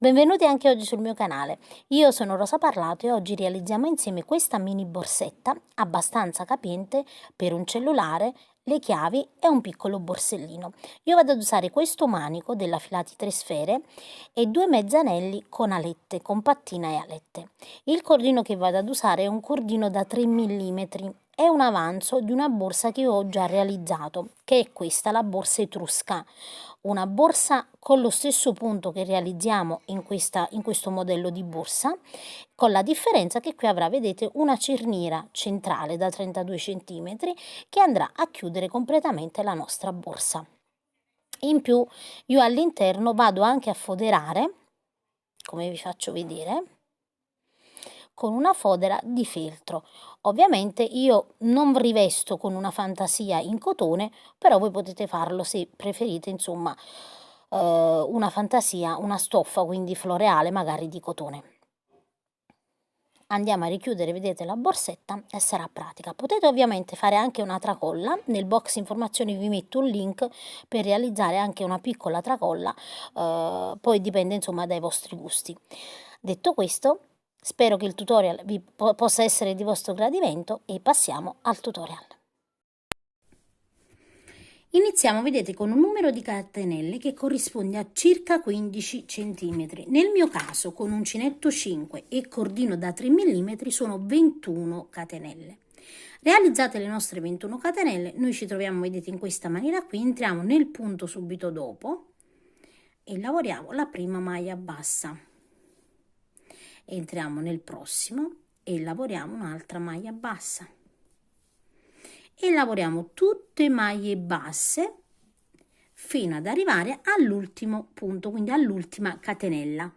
Benvenuti anche oggi sul mio canale. Io sono Rosa Parlato e oggi realizziamo insieme questa mini borsetta abbastanza capiente per un cellulare, le chiavi e un piccolo borsellino. Io vado ad usare questo manico della Filati 3 sfere e due mezzanelli con alette, con pattina e alette. Il cordino che vado ad usare è un cordino da 3 mm. È un avanzo di una borsa che ho già realizzato, che è questa, la borsa etrusca. Una borsa con lo stesso punto che realizziamo in questo modello di borsa, con la differenza che qui avrà, vedete, una cerniera centrale da 32 cm che andrà a chiudere completamente la nostra borsa. In più io all'interno vado anche a foderare, come vi faccio vedere, con una fodera di feltro. Ovviamente io non rivesto con una fantasia in cotone, però voi potete farlo se preferite, insomma, una fantasia, una stoffa quindi floreale, magari di cotone. Andiamo a richiudere, vedete, la borsetta e sarà pratica. Potete ovviamente fare anche una tracolla, nel box informazioni vi metto un link per realizzare anche una piccola tracolla, poi dipende insomma dai vostri gusti. Detto questo, spero che il tutorial possa essere di vostro gradimento e passiamo al tutorial. Iniziamo, vedete, con un numero di catenelle che corrisponde a circa 15 cm. Nel mio caso, con uncinetto 5 e cordino da 3 mm, sono 21 catenelle. Realizzate le nostre 21 catenelle, noi ci troviamo, vedete, in questa maniera qui, entriamo nel punto subito dopo e lavoriamo la prima maglia bassa. Entriamo nel prossimo e lavoriamo un'altra maglia bassa. E lavoriamo tutte maglie basse fino ad arrivare all'ultimo punto, quindi all'ultima catenella.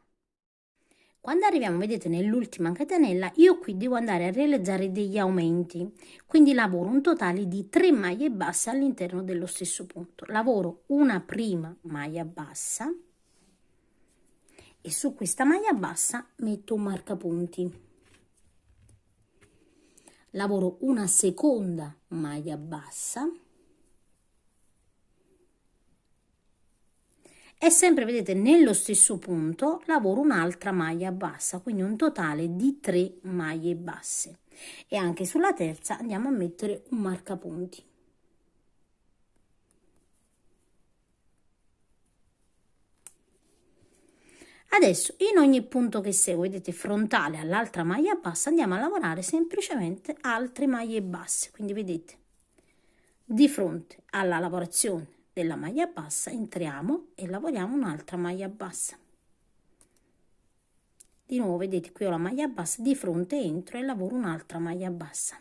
Quando arriviamo, vedete, nell'ultima catenella, io qui devo andare a realizzare degli aumenti, quindi lavoro un totale di 3 maglie basse all'interno dello stesso punto. Lavoro una prima maglia bassa e su questa maglia bassa metto un marcapunti. Lavoro una seconda maglia bassa e sempre, vedete, nello stesso punto lavoro un'altra maglia bassa, quindi un totale di 3 maglie basse, e anche sulla terza andiamo a mettere un marcapunti. Adesso in ogni punto che segue, vedete, frontale all'altra maglia bassa, andiamo a lavorare semplicemente altre maglie basse, quindi vedete, di fronte alla lavorazione della maglia bassa entriamo e lavoriamo un'altra maglia bassa. Di nuovo, vedete, qui ho la maglia bassa, di fronte entro e lavoro un'altra maglia bassa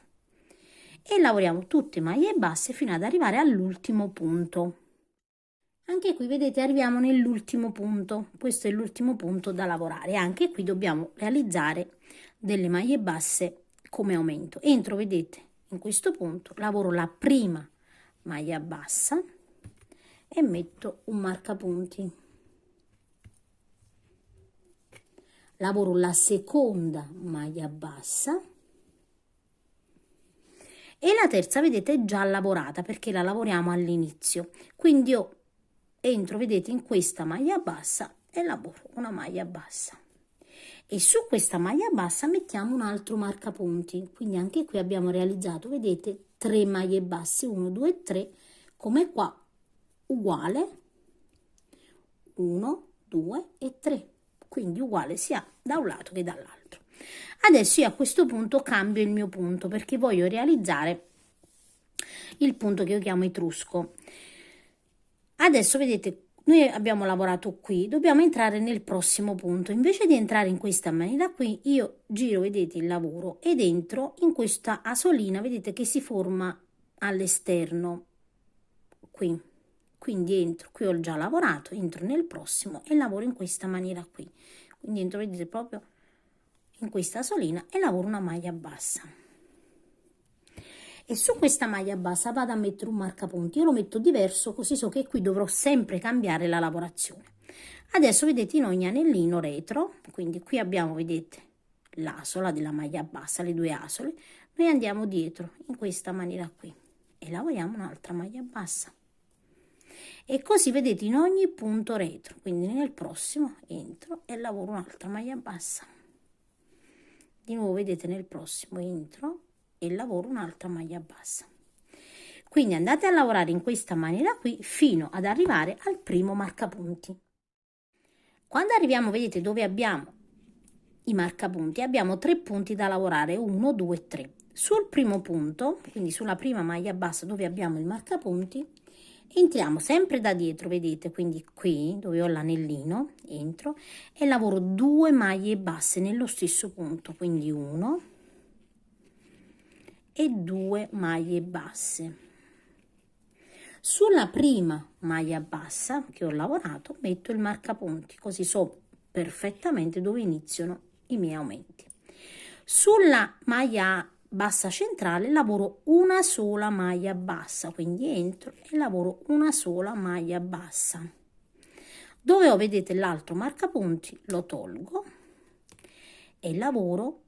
e lavoriamo tutte maglie basse fino ad arrivare all'ultimo punto. Anche qui, vedete, arriviamo nell'ultimo punto, questo è l'ultimo punto da lavorare. Anche qui dobbiamo realizzare delle maglie basse come aumento. Entro, vedete, in questo punto lavoro la prima maglia bassa e metto un marcapunti. Lavoro la seconda maglia bassa e la terza, vedete, è già lavorata perché la lavoriamo all'inizio. Quindi io entro, vedete, in questa maglia bassa e lavoro una maglia bassa. E su questa maglia bassa mettiamo un altro marcapunti. Quindi anche qui abbiamo realizzato, vedete, 3 maglie basse, 1, 2, 3, come qua, uguale, 1, 2 e 3. Quindi uguale sia da un lato che dall'altro. Adesso io a questo punto cambio il mio punto perché voglio realizzare il punto che io chiamo etrusco. Adesso, vedete, noi abbiamo lavorato qui, dobbiamo entrare nel prossimo punto. Invece di entrare in questa maniera qui, io giro, vedete, il lavoro ed entro in questa asolina, vedete, che si forma all'esterno qui. Quindi entro, qui ho già lavorato, entro nel prossimo e lavoro in questa maniera qui. Quindi entro, vedete, proprio in questa asolina e lavoro una maglia bassa. E su questa maglia bassa vado a mettere un marcapunti. Io lo metto diverso, così so che qui dovrò sempre cambiare la lavorazione. Adesso, vedete, in ogni anellino retro, quindi qui abbiamo, vedete, l'asola della maglia bassa, le due asole, noi andiamo dietro in questa maniera qui e lavoriamo un'altra maglia bassa. E così vedete in ogni punto retro, quindi nel prossimo entro e lavoro un'altra maglia bassa. Di nuovo vedete nel prossimo entro e lavoro un'altra maglia bassa. Quindi andate a lavorare in questa maniera qui fino ad arrivare al primo marcapunti. Quando arriviamo, vedete dove abbiamo i marcapunti, abbiamo 3 punti da lavorare, 1, 2, 3. Sul primo punto, quindi sulla prima maglia bassa dove abbiamo il marcapunti, entriamo sempre da dietro, vedete, quindi qui dove ho l'anellino, entro e lavoro 2 maglie basse nello stesso punto, quindi 1 e 2 maglie basse. Sulla prima maglia bassa che ho lavorato metto il marcapunti, così so perfettamente dove iniziano i miei aumenti. Sulla maglia bassa centrale lavoro una sola maglia bassa, quindi entro e lavoro una sola maglia bassa. Dove ho, vedete, l'altro marcapunti, lo tolgo e lavoro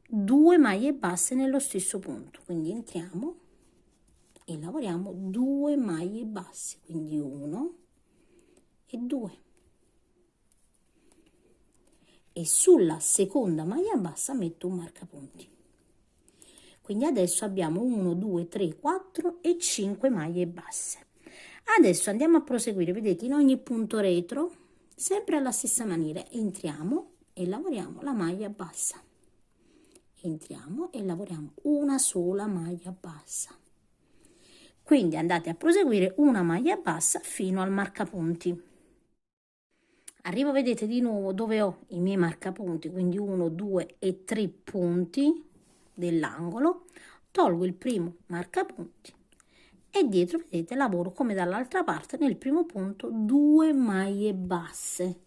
2 maglie basse nello stesso punto, quindi entriamo e lavoriamo 2 maglie basse, quindi 1 e 2. E sulla seconda maglia bassa metto un marcapunti. Quindi adesso abbiamo 1, 2, 3, 4 e 5 maglie basse. Adesso andiamo a proseguire, vedete, in ogni punto retro, sempre alla stessa maniera, entriamo e lavoriamo la maglia bassa. Entriamo e lavoriamo una sola maglia bassa. Quindi andate a proseguire una maglia bassa fino al marcapunti. Arrivo, vedete, di nuovo dove ho i miei marcapunti, quindi 1, 2 e 3 punti dell'angolo, tolgo il primo marcapunti e dietro, vedete, lavoro come dall'altra parte nel primo punto 2 maglie basse.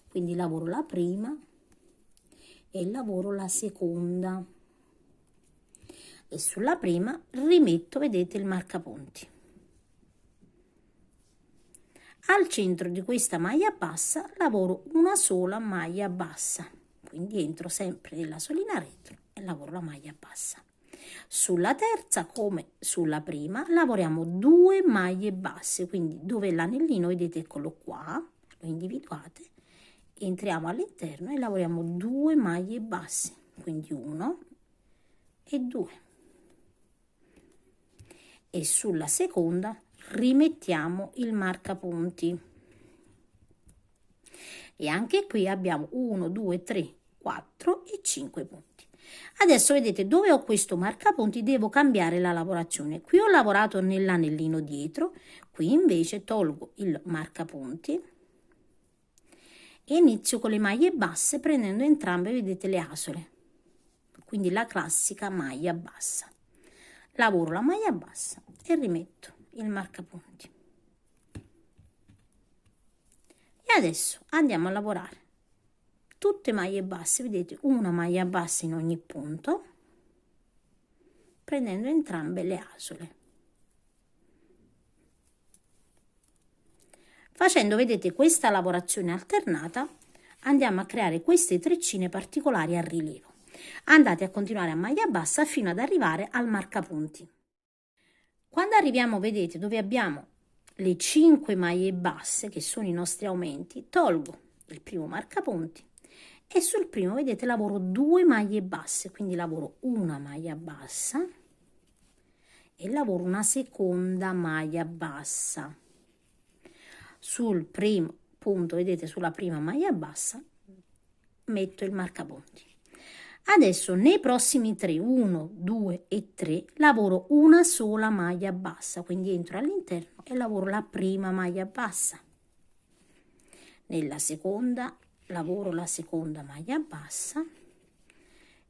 Quindi lavoro la prima e lavoro la seconda. E sulla prima rimetto, vedete, il marcapunti. Al centro di questa maglia bassa lavoro una sola maglia bassa, quindi entro sempre nella solina retro e lavoro la maglia bassa. Sulla terza, come sulla prima, lavoriamo 2 maglie basse, quindi dove l'anellino, vedete, eccolo qua, lo individuate, entriamo all'interno e lavoriamo 2 maglie basse, quindi 1 e 2. E sulla seconda rimettiamo il marcapunti e anche qui abbiamo 1, 2, 3, 4 e 5 punti. Adesso vedete dove ho questo marcapunti devo cambiare la lavorazione. Qui ho lavorato nell'anellino dietro, qui invece tolgo il marcapunti e inizio con le maglie basse prendendo entrambe, vedete, le asole, quindi la classica maglia bassa. Lavoro la maglia bassa e rimetto il marcapunti. E adesso andiamo a lavorare tutte maglie basse, vedete, una maglia bassa in ogni punto, prendendo entrambe le asole. Facendo, vedete, questa lavorazione alternata, andiamo a creare queste treccine particolari a rilievo. Andate a continuare a maglia bassa fino ad arrivare al marcapunti. Quando arriviamo, vedete, dove abbiamo le 5 maglie basse, che sono i nostri aumenti, tolgo il primo marcapunti e sul primo, vedete, lavoro 2 maglie basse, quindi lavoro una maglia bassa e lavoro una seconda maglia bassa. Sul primo punto, vedete, sulla prima maglia bassa, metto il marcapunti. Adesso nei prossimi 3, 1, 2 e 3, lavoro una sola maglia bassa, quindi entro all'interno e lavoro la prima maglia bassa. Nella seconda lavoro la seconda maglia bassa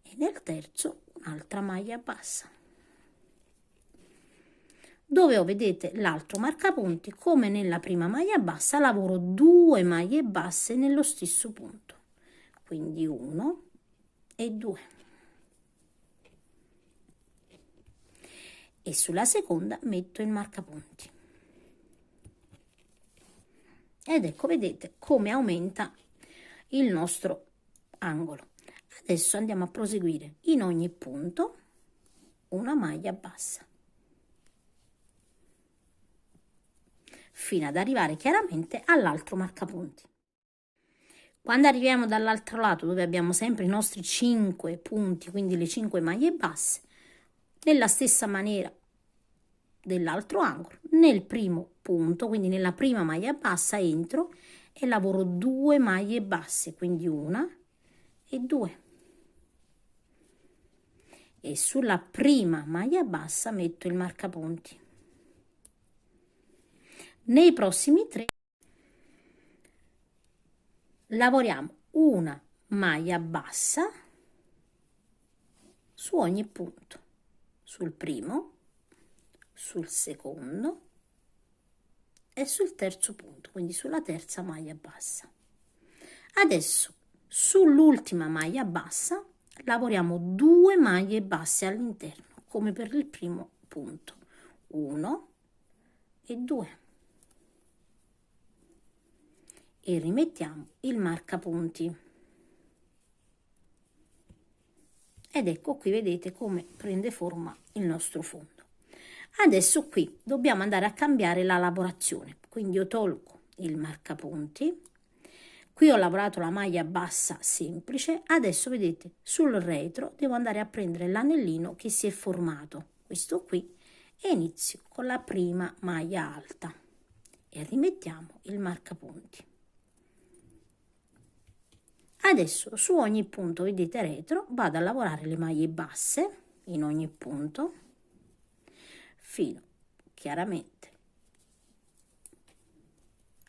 e nel terzo un'altra maglia bassa. Dove ho, vedete, l'altro marcapunti, come nella prima maglia bassa, lavoro 2 maglie basse nello stesso punto, quindi 1 e 2. E sulla seconda metto il marcapunti. Ed ecco, vedete come aumenta il nostro angolo. Adesso andiamo a proseguire in ogni punto una maglia bassa fino ad arrivare chiaramente all'altro marcapunti. Quando arriviamo dall'altro lato, dove abbiamo sempre i nostri 5 punti, quindi le 5 maglie basse, nella stessa maniera dell'altro angolo, nel primo punto, quindi nella prima maglia bassa, entro e lavoro 2 maglie basse, quindi una e 2. E sulla prima maglia bassa metto il marcapunti. Nei prossimi 3 lavoriamo una maglia bassa su ogni punto, sul primo, sul secondo e sul terzo punto, quindi sulla terza maglia bassa. Adesso sull'ultima maglia bassa lavoriamo 2 maglie basse all'interno, come per il primo punto, 1 e 2. E rimettiamo il marcapunti. Ed ecco qui, vedete come prende forma il nostro fondo. Adesso qui dobbiamo andare a cambiare la lavorazione, quindi io tolgo il marcapunti, qui ho lavorato la maglia bassa semplice, adesso vedete sul retro devo andare a prendere l'anellino che si è formato, questo qui, e inizio con la prima maglia alta e rimettiamo il marcapunti. Adesso su ogni punto, vedete retro, vado a lavorare le maglie basse in ogni punto fino chiaramente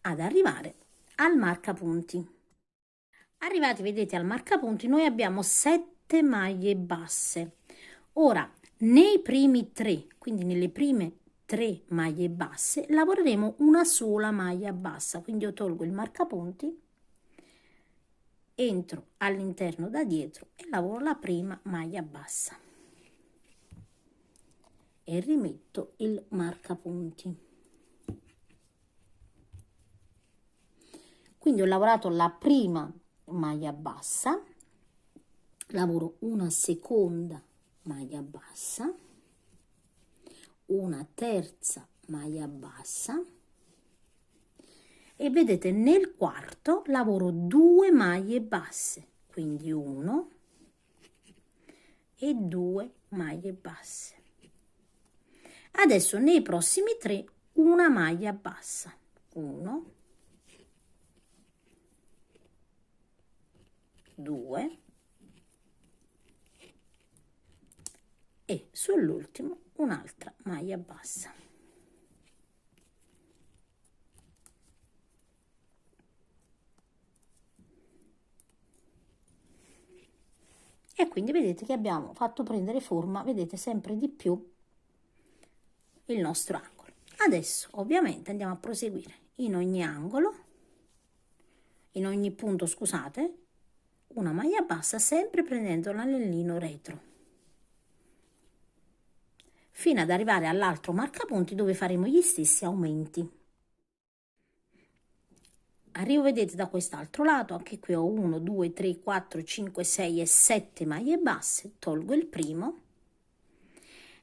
ad arrivare al marcapunti. Arrivati, vedete, al marcapunti, noi abbiamo 7 maglie basse. Ora, nei primi 3, quindi nelle prime 3 maglie basse, lavoreremo una sola maglia bassa, quindi io tolgo il marcapunti, entro all'interno da dietro e lavoro la prima maglia bassa e rimetto il marcapunti. Quindi ho lavorato la prima maglia bassa, lavoro una seconda maglia bassa, una terza maglia bassa e vedete nel quarto lavoro 2 maglie basse, quindi 1 e 2 maglie basse. Adesso nei prossimi 3 una maglia bassa, 1, 2 e sull'ultimo un'altra maglia bassa. E quindi vedete che abbiamo fatto prendere forma, vedete, sempre di più il nostro angolo. Adesso ovviamente andiamo a proseguire in ogni angolo, in ogni punto, scusate, una maglia bassa, sempre prendendo l'anellino retro, fino ad arrivare all'altro marcapunti dove faremo gli stessi aumenti. Arrivo, vedete, da quest'altro lato, anche qui ho 1, 2, 3, 4, 5, 6 e 7 maglie basse, tolgo il primo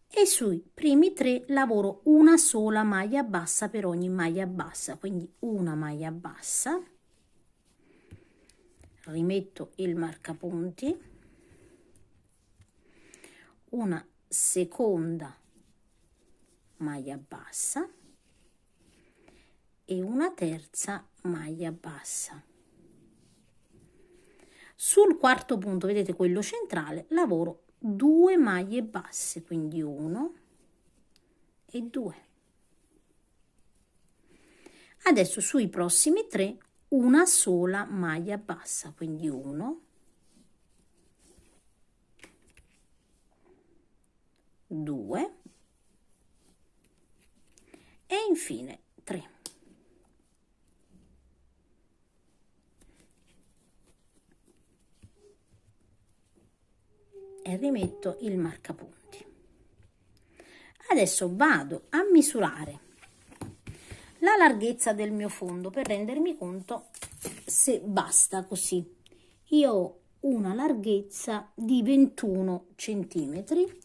e sui primi 3 lavoro una sola maglia bassa per ogni maglia bassa, quindi una maglia bassa, rimetto il marcapunti, una seconda maglia bassa e una terza maglia bassa. Sul quarto punto, vedete, quello centrale, lavoro 2 maglie basse, quindi 1 e 2. Adesso sui prossimi 3 una sola maglia bassa, quindi 1, 2 e infine 3. E rimetto il marcapunti. Adesso vado a misurare la larghezza del mio fondo per rendermi conto se basta così. Io ho una larghezza di 21 centimetri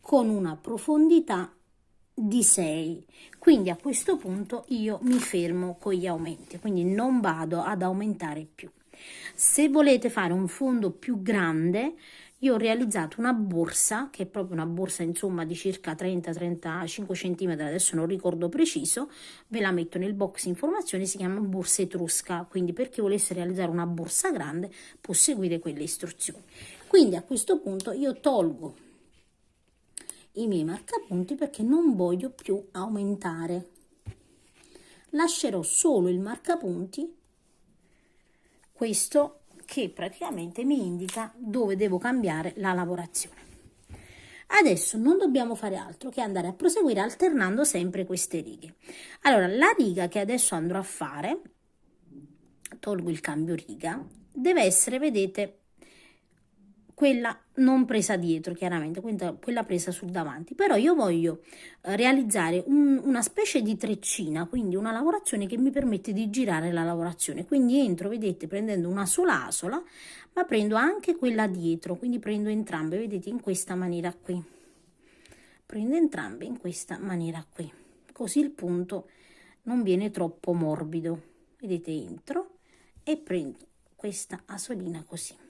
con una profondità di 6. Quindi a questo punto io mi fermo con gli aumenti, quindi non vado ad aumentare più. Se volete fare un fondo più grande, io ho realizzato una borsa, che è proprio una borsa insomma di circa 30-35 cm, adesso non ricordo preciso, ve la metto nel box informazioni, si chiama borsa etrusca, quindi per chi volesse realizzare una borsa grande può seguire quelle istruzioni. Quindi a questo punto io tolgo i miei marcapunti perché non voglio più aumentare. Lascerò solo il marcapunti, questo che praticamente mi indica dove devo cambiare la lavorazione. Adesso non dobbiamo fare altro che andare a proseguire alternando sempre queste righe. Allora, la riga che adesso andrò a fare, tolgo il cambio riga, deve essere, vedete, quella non presa dietro, chiaramente, quella presa sul davanti, però io voglio realizzare una specie di treccina, quindi una lavorazione che mi permette di girare la lavorazione, quindi entro, vedete, prendendo una sola asola, ma prendo anche quella dietro, quindi prendo entrambe, vedete, in questa maniera qui, prendo entrambe in questa maniera qui, così il punto non viene troppo morbido, vedete, entro e prendo questa asolina così.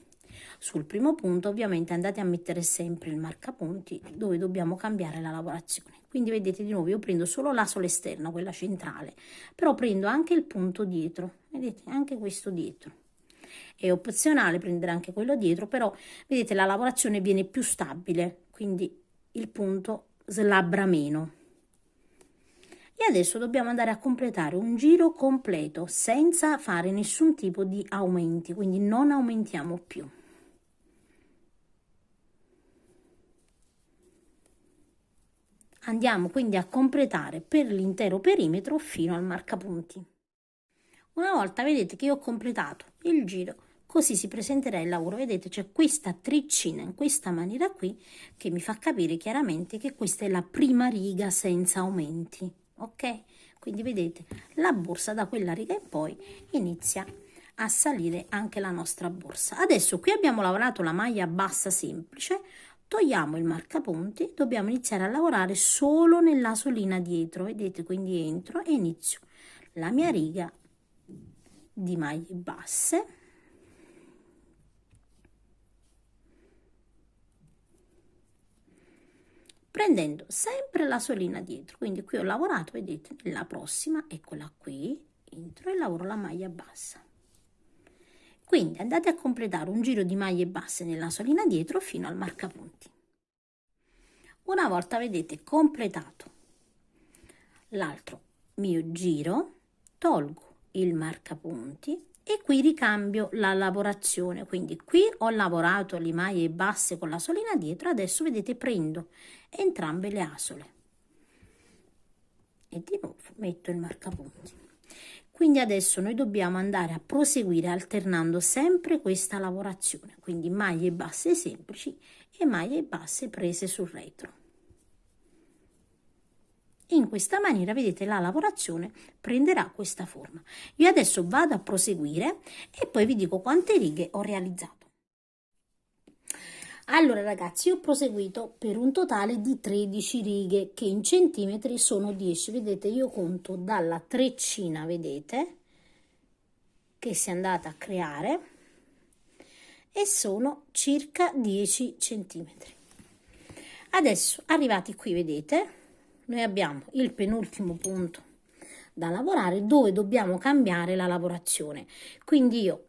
Sul primo punto ovviamente andate a mettere sempre il marcapunti dove dobbiamo cambiare la lavorazione, quindi vedete di nuovo io prendo solo l'asola esterna, quella centrale, però prendo anche il punto dietro, vedete, anche questo dietro. È opzionale prendere anche quello dietro, però vedete la lavorazione viene più stabile, quindi il punto slabbra meno. E adesso dobbiamo andare a completare un giro completo senza fare nessun tipo di aumenti, quindi non aumentiamo più. Andiamo quindi a completare per l'intero perimetro fino al marcapunti. Una volta vedete che io ho completato il giro, così si presenterà il lavoro. Vedete c'è questa treccina in questa maniera qui che mi fa capire chiaramente che questa è la prima riga senza aumenti, ok? Quindi vedete la borsa da quella riga in poi inizia a salire anche la nostra borsa. Adesso qui abbiamo lavorato la maglia bassa semplice, togliamo il marcapunti, dobbiamo iniziare a lavorare solo nell'asolina dietro, vedete, quindi entro e inizio la mia riga di maglie basse, prendendo sempre la solina dietro, quindi qui ho lavorato, vedete, la prossima è quella qui, entro e lavoro la maglia bassa. Quindi andate a completare un giro di maglie basse nella solina dietro fino al marcapunti. Una volta vedete completato l'altro mio giro, tolgo il marcapunti e qui ricambio la lavorazione, quindi qui ho lavorato le maglie basse con la solina dietro, adesso vedete prendo entrambe le asole e di nuovo metto il marcapunti. Quindi adesso noi dobbiamo andare a proseguire alternando sempre questa lavorazione, quindi maglie basse semplici e maglie basse prese sul retro. In questa maniera vedete la lavorazione prenderà questa forma. Io adesso vado a proseguire e poi vi dico quante righe ho realizzato. Allora ragazzi, io ho proseguito per un totale di 13 righe che in centimetri sono 10. Vedete, io conto dalla treccina, vedete, che si è andata a creare e sono circa 10 centimetri. Adesso arrivati qui, vedete, noi abbiamo il penultimo punto da lavorare dove dobbiamo cambiare la lavorazione. Quindi io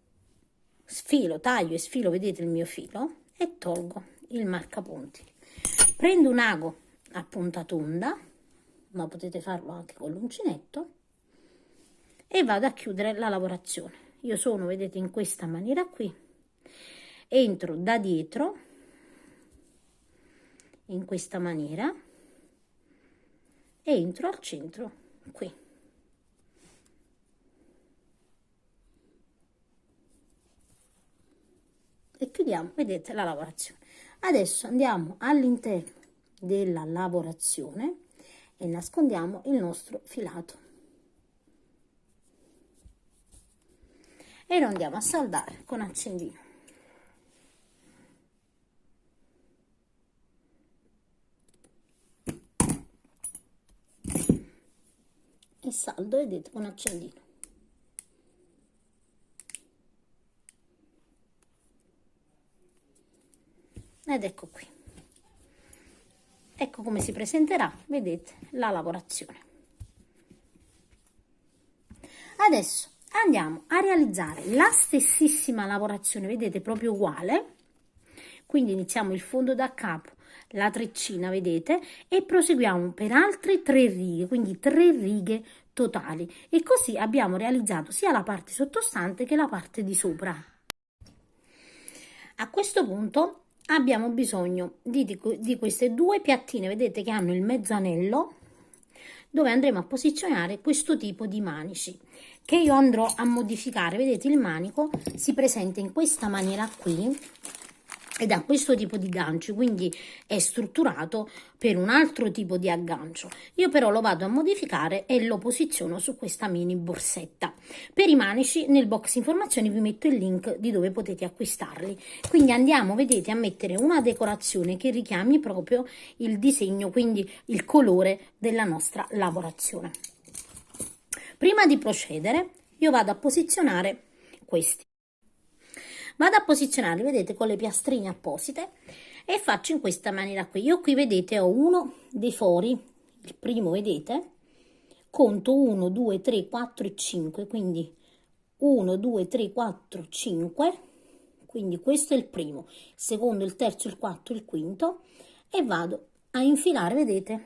sfilo, taglio e sfilo, vedete il mio filo, e tolgo il marcapunti. Prendo un ago a punta tonda, ma potete farlo anche con l'uncinetto, e vado a chiudere la lavorazione. Io sono, vedete, in questa maniera qui, entro da dietro in questa maniera e entro al centro qui. E chiudiamo, vedete, la lavorazione. Adesso andiamo all'interno della lavorazione e nascondiamo il nostro filato e lo andiamo a saldare con accendino. e saldo, vedete, con accendino. Ed ecco qui. Ecco come si presenterà, vedete, la lavorazione. Adesso andiamo a realizzare la stessissima lavorazione, vedete, proprio uguale. Quindi iniziamo il fondo da capo, la treccina, vedete, e proseguiamo per altre 3 righe, quindi 3 righe totali. E così abbiamo realizzato sia la parte sottostante che la parte di sopra. A questo punto abbiamo bisogno di queste 2 piattine, vedete, che hanno il mezzanello, dove andremo a posizionare questo tipo di manici, che io andrò a modificare. Vedete, il manico si presenta in questa maniera qui, ed ha questo tipo di gancio, quindi è strutturato per un altro tipo di aggancio. Io però lo vado a modificare e lo posiziono su questa mini borsetta. Per i manici nel box informazioni vi metto il link di dove potete acquistarli. Quindi andiamo, vedete, a mettere una decorazione che richiami proprio il disegno, quindi il colore della nostra lavorazione. Prima di procedere io vado a posizionare questi. Vado a posizionarli, vedete, con le piastrine apposite e faccio in questa maniera qui. Io qui, vedete, ho uno dei fori, il primo, vedete, conto 1, 2, 3, 4 e 5, quindi 1, 2, 3, 4, 5, quindi questo è il primo, il secondo, il terzo, il quarto, il quinto, e vado a infilare, vedete,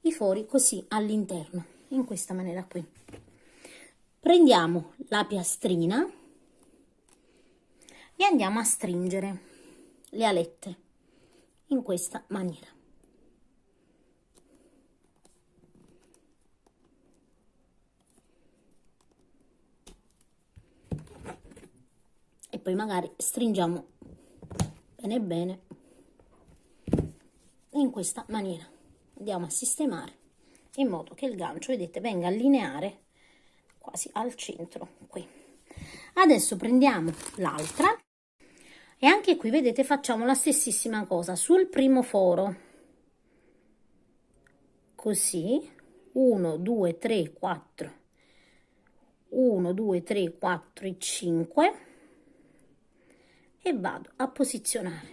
i fori così all'interno, in questa maniera qui. Prendiamo la piastrina e andiamo a stringere le alette in questa maniera. E poi magari stringiamo bene bene in questa maniera. Andiamo a sistemare in modo che il gancio, vedete, venga a lineare quasi al centro qui. Adesso prendiamo l'altra e anche qui, vedete, facciamo la stessissima cosa sul primo foro, così 1, 2, 3, 4, 1, 2, 3, 4 e 5, e vado a posizionare.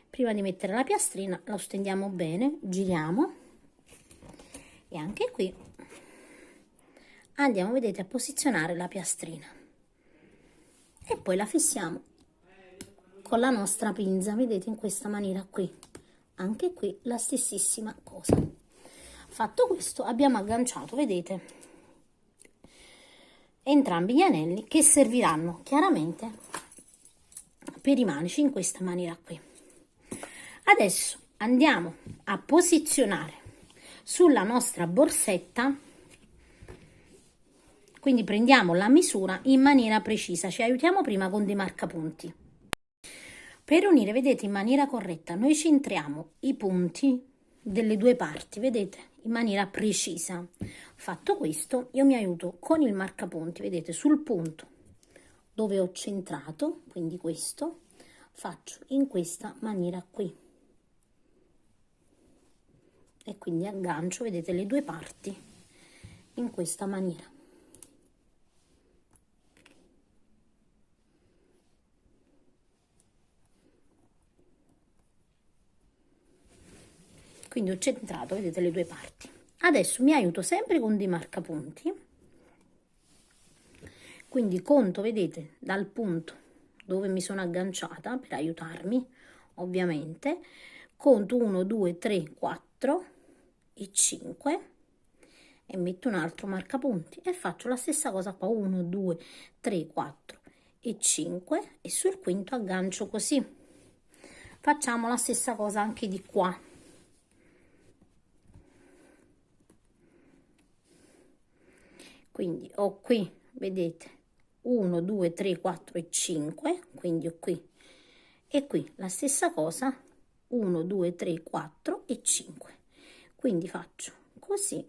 Prima di mettere la piastrina lo stendiamo bene, giriamo e anche qui andiamo, vedete, a posizionare la piastrina e poi la fissiamo con la nostra pinza, vedete, in questa maniera qui. Anche qui la stessissima cosa. Fatto questo abbiamo agganciato, vedete, entrambi gli anelli che serviranno chiaramente per i manici in questa maniera qui. Adesso andiamo a posizionare sulla nostra borsetta, quindi prendiamo la misura in maniera precisa, ci aiutiamo prima con dei marcapunti. Per unire, vedete, in maniera corretta, noi centriamo i punti delle 2 parti, vedete, in maniera precisa. Fatto questo, io mi aiuto con il marcapunti, vedete, sul punto dove ho centrato, quindi questo, faccio in questa maniera qui. E quindi aggancio, vedete, le 2 parti in questa maniera. Quindi ho centrato, vedete, le 2 parti. Adesso mi aiuto sempre con dei marcapunti, quindi conto, vedete, dal punto dove mi sono agganciata per aiutarmi, ovviamente, conto 1, 2, 3, 4 e 5 e metto un altro marcapunti e faccio la stessa cosa qua, 1, 2, 3, 4 e 5, e sul quinto aggancio così. Facciamo la stessa cosa anche di qua. Quindi ho qui, vedete, 1, 2, 3, 4 e 5, quindi ho qui e qui la stessa cosa, 1, 2, 3, 4 e 5. Quindi faccio così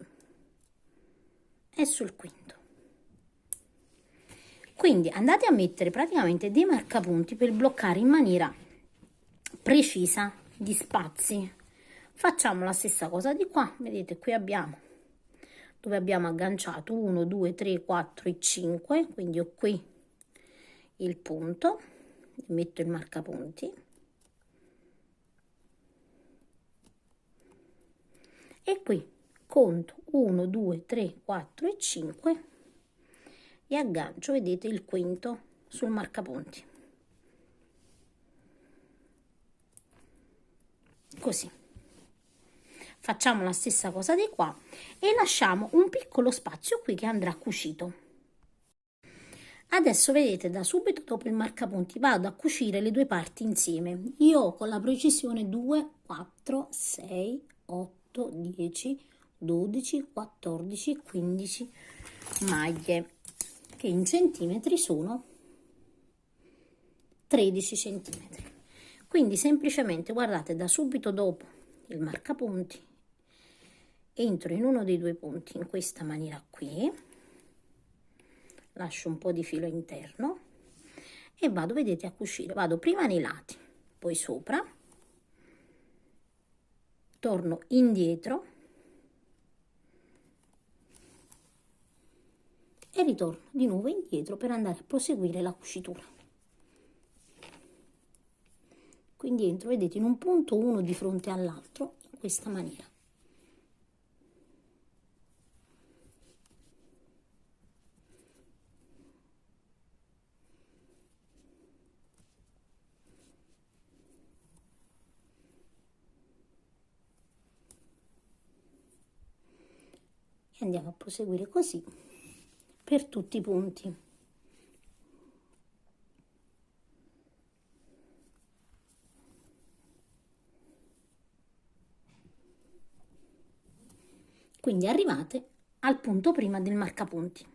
e sul quinto. Quindi andate a mettere praticamente dei marcapunti per bloccare in maniera precisa gli spazi. Facciamo la stessa cosa di qua, vedete, qui abbiamo dove abbiamo agganciato 1, 2, 3, 4 e 5, quindi ho qui il punto, metto il marcapunti e qui conto 1, 2, 3, 4 e 5 e aggancio, vedete, il quinto sul marcapunti, così. Facciamo la stessa cosa di qua e lasciamo un piccolo spazio qui che andrà cucito. Adesso vedete, da subito dopo il marcapunti vado a cucire le due parti insieme. Io ho con la precisione 2, 4, 6, 8, 10, 12, 14, 15 maglie, che in centimetri sono 13 centimetri. Quindi semplicemente, guardate, da subito dopo il marcapunti entro in uno dei due punti in questa maniera qui, lascio un po' di filo interno e vado, vedete, a cucire. Vado prima nei lati, poi sopra, torno indietro e ritorno di nuovo indietro per andare a proseguire la cucitura. Quindi entro, vedete, in un punto uno di fronte all'altro in questa maniera. E andiamo a proseguire così per tutti i punti. Quindi arrivate al punto prima del marcapunti.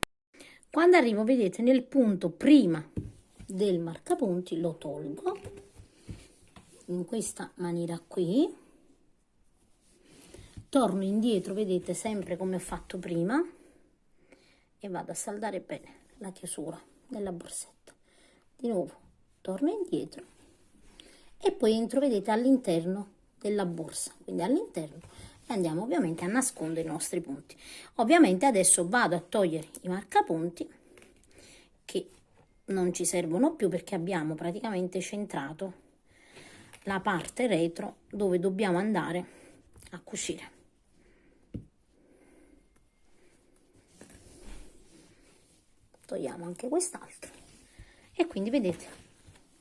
Quando arrivo, vedete, nel punto prima del marcapunti lo tolgo in questa maniera qui, torno indietro, vedete, sempre come ho fatto prima, e vado a saldare bene la chiusura della borsetta. Di nuovo torno indietro e poi entro, vedete, all'interno della borsa, quindi all'interno, e andiamo ovviamente a nascondere i nostri punti. Ovviamente adesso vado a togliere i marcapunti che non ci servono più perché abbiamo praticamente centrato la parte retro dove dobbiamo andare a cucire. Togliamo anche quest'altro e quindi vedete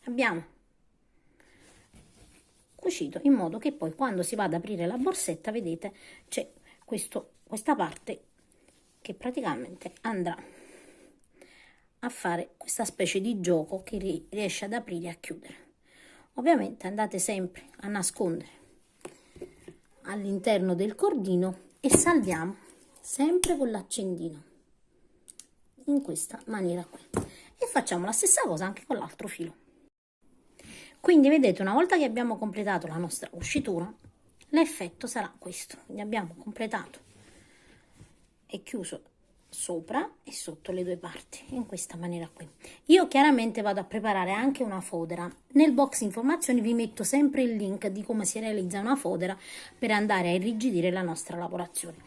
abbiamo cucito in modo che poi quando si va ad aprire la borsetta, vedete, c'è questa parte che praticamente andrà a fare questa specie di gioco che riesce ad aprire e a chiudere. Ovviamente andate sempre a nascondere all'interno del cordino e saldiamo sempre con l'accendino in questa maniera qui e facciamo la stessa cosa anche con l'altro filo. Quindi vedete, una volta che abbiamo completato la nostra cucitura, l'effetto sarà questo. Quindi abbiamo completato e chiuso sopra e sotto le due parti in questa maniera qui. Io chiaramente vado a preparare anche una fodera. Nel box informazioni vi metto sempre il link di come si realizza una fodera per andare a irrigidire la nostra lavorazione.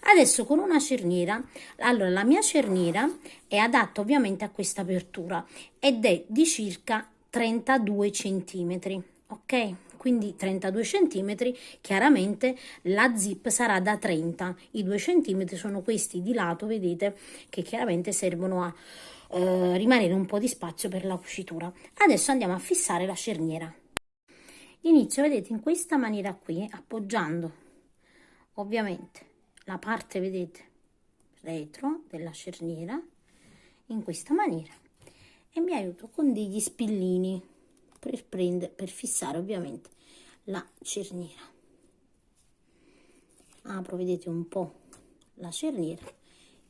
Adesso con una cerniera, allora la mia cerniera è adatta ovviamente a questa apertura ed è di circa 32 centimetri, ok? Quindi 32 centimetri, chiaramente la zip sarà da 30, i 2 centimetri sono questi di lato, vedete, che chiaramente servono a rimanere un po' di spazio per la cucitura. Adesso andiamo a fissare la cerniera. Inizio, vedete, in questa maniera qui, appoggiando ovviamente la parte, vedete, retro della cerniera, in questa maniera, e mi aiuto con degli spillini per fissare ovviamente la cerniera. Apro, vedete, un po' la cerniera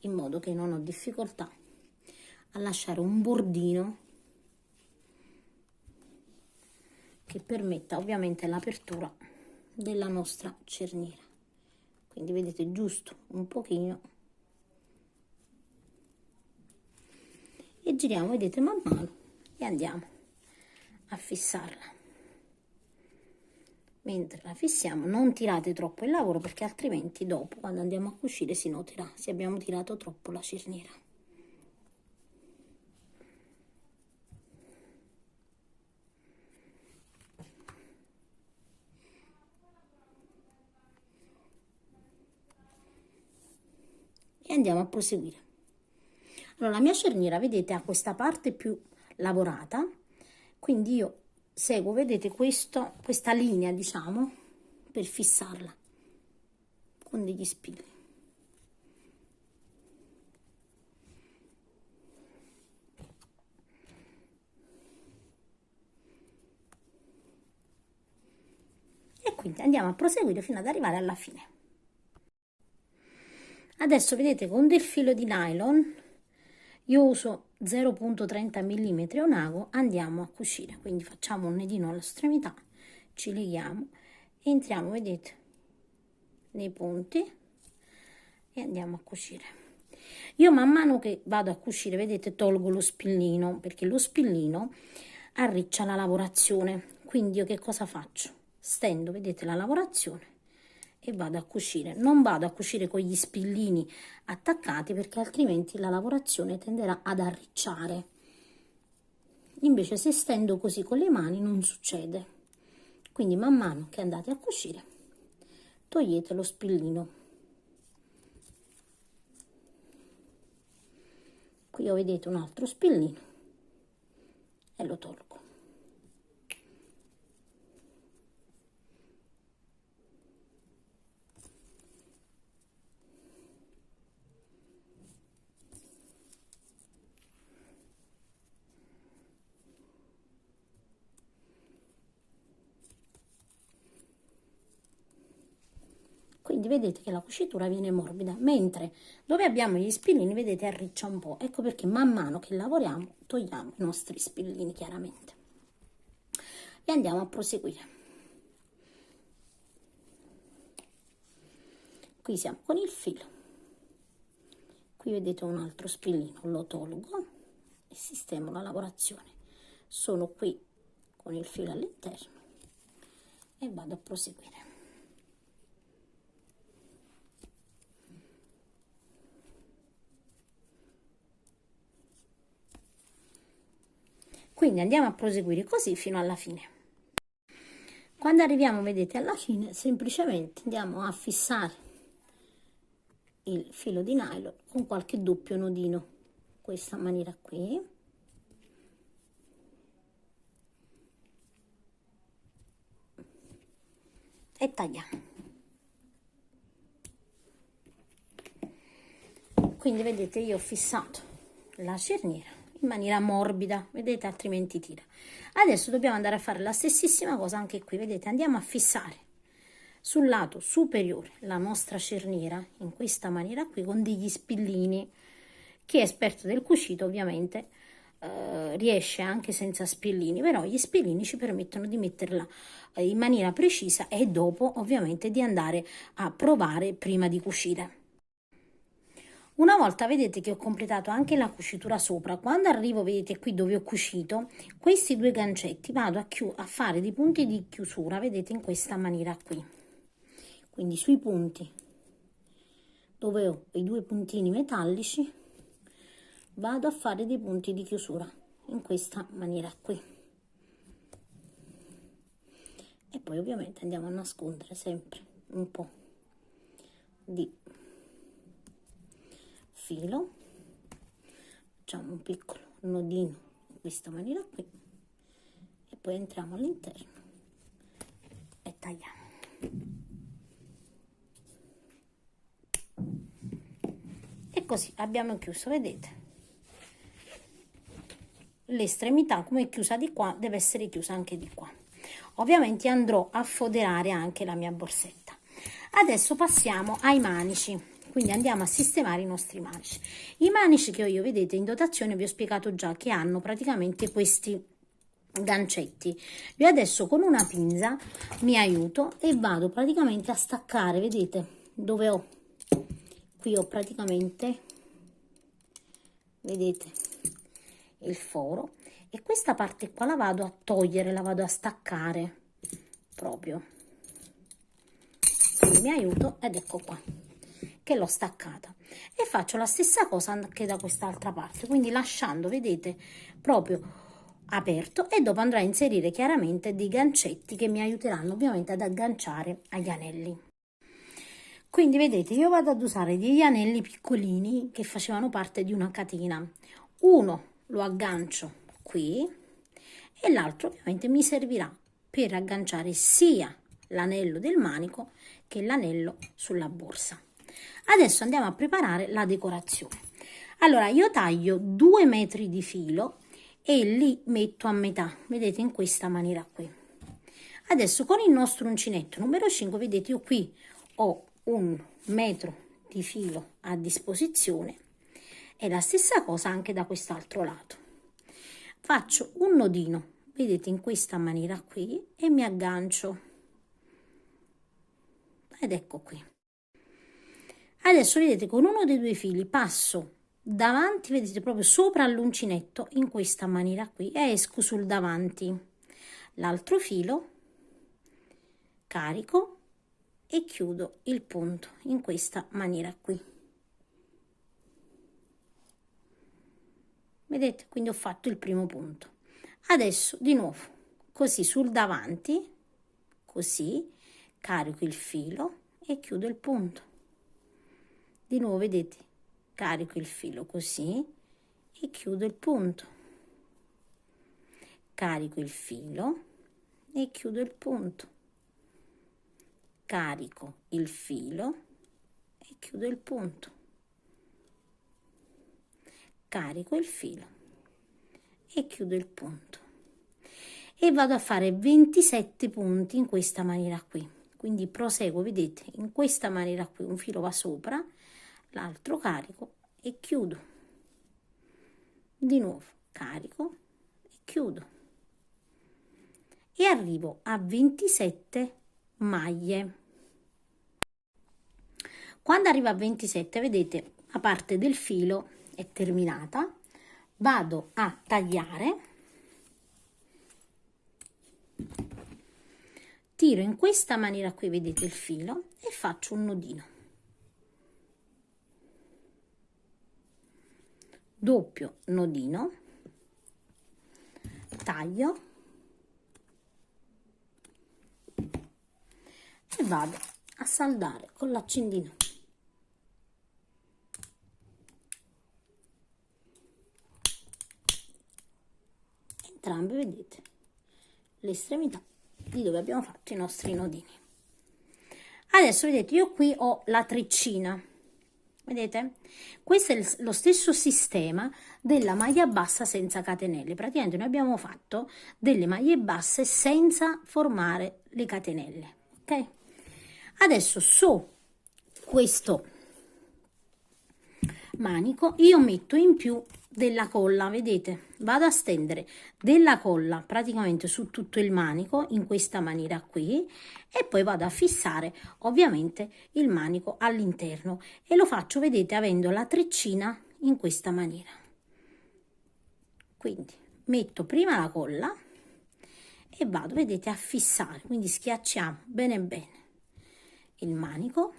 in modo che non ho difficoltà a lasciare un bordino che permetta ovviamente l'apertura della nostra cerniera. Quindi vedete, giusto un pochino, e giriamo, vedete, man mano, e andiamo a fissarla mentre la fissiamo. Non tirate troppo il lavoro, perché altrimenti dopo, quando andiamo a cucire, si noterà se abbiamo tirato troppo la cerniera. E andiamo a proseguire. Allora, la mia cerniera, vedete, ha questa parte più lavorata, quindi io seguo, vedete, questa linea, diciamo, per fissarla con degli spilli. E quindi andiamo a proseguire fino ad arrivare alla fine. Adesso vedete, con del filo di nylon, io uso 0,30 mm e un ago, andiamo a cucire. Quindi facciamo un nodino all'estremità, ci leghiamo, entriamo, vedete, nei punti e andiamo a cucire. Io man mano che vado a cucire, vedete, tolgo lo spillino, perché lo spillino arriccia la lavorazione. Quindi io che cosa faccio? Stendo, vedete, la lavorazione e vado a cucire. Non vado a cucire con gli spillini attaccati, perché altrimenti la lavorazione tenderà ad arricciare. Invece se stendo così con le mani non succede. Quindi man mano che andate a cucire togliete lo spillino. Qui ho, vedete, un altro spillino e lo tolgo. Quindi vedete che la cucitura viene morbida, mentre dove abbiamo gli spillini, vedete, arriccia un po'. Ecco perché man mano che lavoriamo togliamo i nostri spillini, chiaramente. E andiamo a proseguire. Qui siamo con il filo. Qui vedete un altro spillino, lo tolgo e sistemo la lavorazione. Sono qui con il filo all'interno e vado a proseguire. Quindi andiamo a proseguire così fino alla fine. Quando arriviamo, vedete, alla fine, semplicemente andiamo a fissare il filo di nylon con qualche doppio nodino, questa maniera qui. E tagliamo. Quindi vedete, io ho fissato la cerniera in maniera morbida, vedete, altrimenti tira. Adesso dobbiamo andare a fare la stessissima cosa anche qui, vedete, andiamo a fissare sul lato superiore la nostra cerniera in questa maniera qui con degli spillini. Chi è esperto del cucito ovviamente riesce anche senza spillini, però gli spillini ci permettono di metterla in maniera precisa e dopo ovviamente di andare a provare prima di cucire. Una volta, vedete, che ho completato anche la cucitura sopra, quando arrivo, vedete, qui dove ho cucito, questi due gancetti vado a fare dei punti di chiusura, vedete, in questa maniera qui. Quindi sui punti dove ho i due puntini metallici vado a fare dei punti di chiusura in questa maniera qui. E poi ovviamente andiamo a nascondere sempre un po' di filo, facciamo un piccolo nodino in questa maniera qui e poi entriamo all'interno e tagliamo. E così abbiamo chiuso, vedete, l'estremità come è chiusa di qua deve essere chiusa anche di qua. Ovviamente andrò a foderare anche la mia borsetta. Adesso passiamo ai manici. Quindi andiamo a sistemare i nostri manici. I manici che ho io, vedete, in dotazione vi ho spiegato già che hanno praticamente questi gancetti. Io adesso con una pinza mi aiuto e vado praticamente a staccare, vedete, dove ho, qui ho praticamente, vedete, il foro e questa parte qua la vado a togliere, la vado a staccare proprio. quindi mi aiuto ed ecco qua che l'ho staccata, e faccio la stessa cosa anche da quest'altra parte, quindi lasciando, vedete, proprio aperto, e dopo andrò a inserire chiaramente dei gancetti che mi aiuteranno ovviamente ad agganciare agli anelli. Quindi vedete, io vado ad usare degli anelli piccolini che facevano parte di una catena. Uno lo aggancio qui e l'altro ovviamente mi servirà per agganciare sia l'anello del manico che l'anello sulla borsa. Adesso andiamo a preparare la decorazione. Allora, io taglio 2 metri di filo e li metto a metà, vedete, in questa maniera qui. Adesso con il nostro uncinetto numero 5, vedete, io qui ho 1 metro di filo a disposizione, e la stessa cosa anche da quest'altro lato. Faccio un nodino, vedete, in questa maniera qui, e mi aggancio, ed ecco qui. Adesso vedete, con uno dei 2 fili passo davanti, vedete, proprio sopra l'uncinetto in questa maniera qui, e esco sul davanti. L'altro filo carico e chiudo il punto in questa maniera qui. Vedete, quindi ho fatto il primo punto. Adesso di nuovo così sul davanti, così carico il filo e chiudo il punto. Di nuovo, vedete, carico il filo così e chiudo il punto. Carico il filo e chiudo il punto. Carico il filo e chiudo il punto. Carico il filo e chiudo il punto. E vado a fare 27 punti in questa maniera qui. Quindi proseguo, vedete, in questa maniera qui, un filo va sopra, l'altro carico e chiudo. Di nuovo carico e chiudo. E arrivo a 27 maglie. Quando arrivo a 27, vedete, la parte del filo è terminata. Vado a tagliare, tiro in questa maniera qui, vedete, il filo, e faccio un nodino. Doppio nodino, taglio e vado a saldare con l'accendino. Entrambe, vedete, le estremità di dove abbiamo fatto i nostri nodini. Adesso vedete, io qui ho la treccina, vedete, questo è lo stesso sistema della maglia bassa senza catenelle. Praticamente noi abbiamo fatto delle maglie basse senza formare le catenelle, ok? Adesso su questo manico io metto in più della colla, vedete, vado a stendere della colla praticamente su tutto il manico in questa maniera qui, e poi vado a fissare ovviamente il manico all'interno, e lo faccio, vedete, avendo la treccina in questa maniera. Quindi metto prima la colla e vado, vedete, a fissare, quindi schiacciamo bene bene il manico.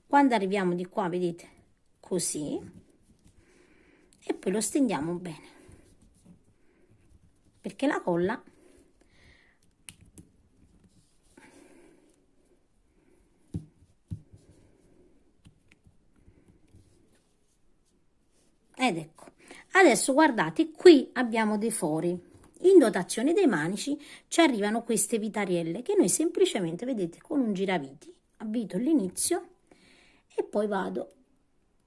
Quando arriviamo di qua, vedete, così, e poi lo stendiamo bene, perché la colla ed ecco. Adesso guardate, qui abbiamo dei fori. In dotazione dei manici ci arrivano queste vitarielle che noi semplicemente, vedete, con un giraviti avvito l'inizio e poi vado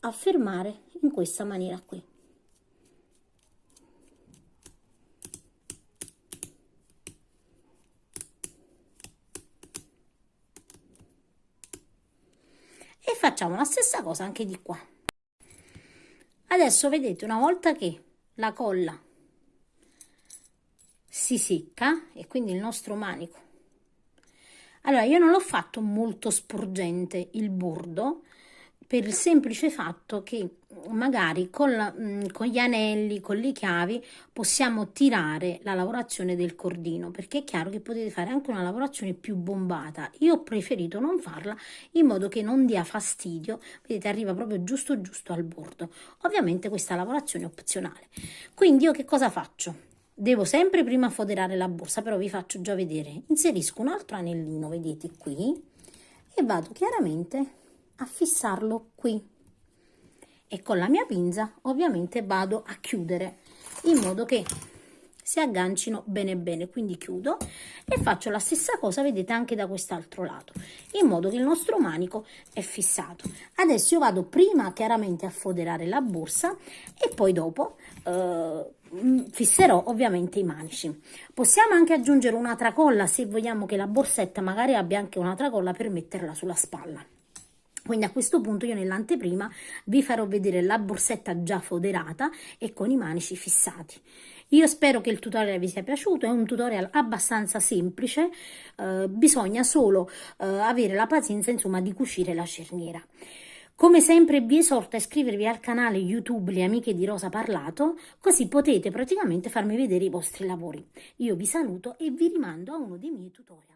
a fermare in questa maniera qui. E facciamo la stessa cosa anche di qua. Adesso vedete, una volta che la colla si secca e quindi il nostro manico, allora io non l'ho fatto molto sporgente il bordo, per il semplice fatto che magari con gli anelli, con le chiavi, possiamo tirare la lavorazione del cordino, perché è chiaro che potete fare anche una lavorazione più bombata. Io ho preferito non farla in modo che non dia fastidio, vedete, arriva proprio giusto giusto al bordo. Ovviamente questa lavorazione è opzionale. Quindi io che cosa faccio? Devo sempre prima foderare la borsa, però vi faccio già vedere. Inserisco un altro anellino, vedete qui, e vado chiaramente a fissarlo qui. E con la mia pinza ovviamente vado a chiudere in modo che si aggancino bene bene. Quindi chiudo e faccio la stessa cosa, vedete, anche da quest'altro lato, in modo che il nostro manico è fissato. Adesso io vado prima chiaramente a foderare la borsa e poi dopo fisserò ovviamente i manici. Possiamo anche aggiungere una tracolla se vogliamo che la borsetta magari abbia anche una tracolla per metterla sulla spalla. Quindi a questo punto io nell'anteprima vi farò vedere la borsetta già foderata e con i manici fissati. Io spero che il tutorial vi sia piaciuto, è un tutorial abbastanza semplice, bisogna solo avere la pazienza, insomma, di cucire la cerniera. Come sempre vi esorto a iscrivervi al canale YouTube Le Amiche di Rosa Parlato, così potete praticamente farmi vedere i vostri lavori. Io vi saluto e vi rimando a uno dei miei tutorial.